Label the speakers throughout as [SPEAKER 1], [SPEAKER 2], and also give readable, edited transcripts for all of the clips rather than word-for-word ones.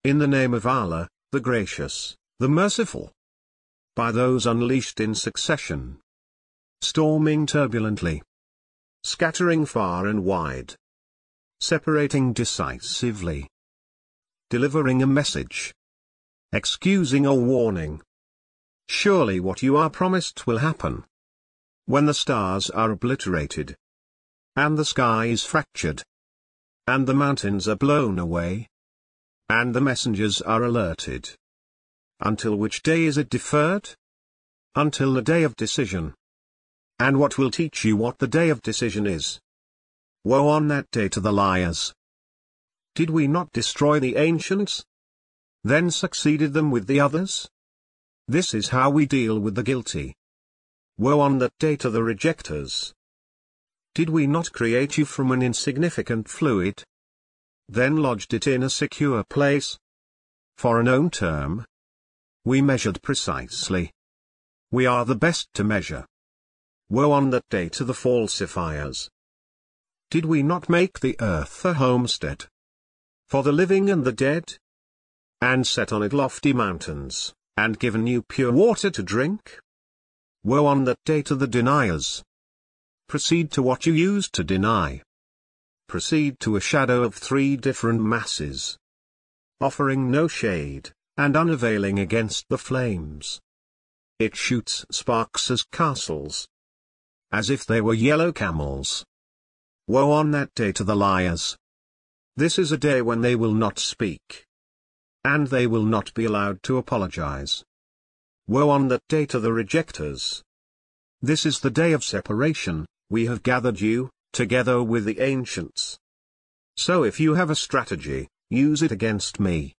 [SPEAKER 1] In the name of Allah, the Gracious, the Merciful. By those unleashed in succession. Storming turbulently. Scattering far and wide. Separating decisively. Delivering a message. Excusing a warning. Surely what you are promised will happen. When the stars are obliterated. And the sky is fractured. And the mountains are blown away. And the messengers are alerted. Until which day is it deferred? Until the day of decision. And what will teach you what the day of decision is? Woe on that day to the liars. Did we not destroy the ancients? Then succeeded them with the others? This is how we deal with the guilty. Woe on that day to the rejectors. Did we not create you from an insignificant fluid? Then lodged it in a secure place? For a known term? We measured precisely. We are the best to measure. Woe on that day to the falsifiers. Did we not make the earth a homestead? For the living and the dead? And set on it lofty mountains, and given you pure water to drink? Woe on that day to the deniers. Proceed to what you used to deny. Proceed to a shadow of three different masses. Offering no shade, and unavailing against the flames. It shoots sparks as castles. As if they were yellow camels. Woe on that day to the liars. This is a day when they will not speak. And they will not be allowed to apologize. Woe on that day to the rejectors. This is the day of separation, we have gathered you, together with the ancients. So if you have a strategy, use it against me.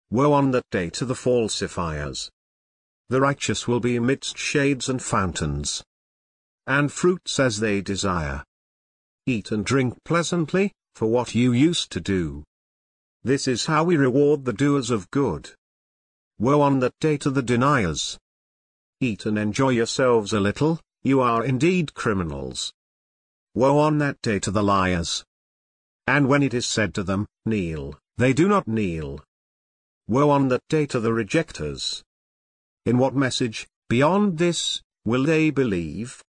[SPEAKER 1] Woe on that day to the falsifiers. The righteous will be amidst shades and fountains. And fruits as they desire. Eat and drink pleasantly, for what you used to do. This is how we reward the doers of good. Woe on that day to the deniers. Eat and enjoy yourselves a little, you are indeed criminals. Woe on that day to the liars. And when it is said to them, kneel, they do not kneel. Woe on that day to the rejectors. In what message, beyond this, will they believe?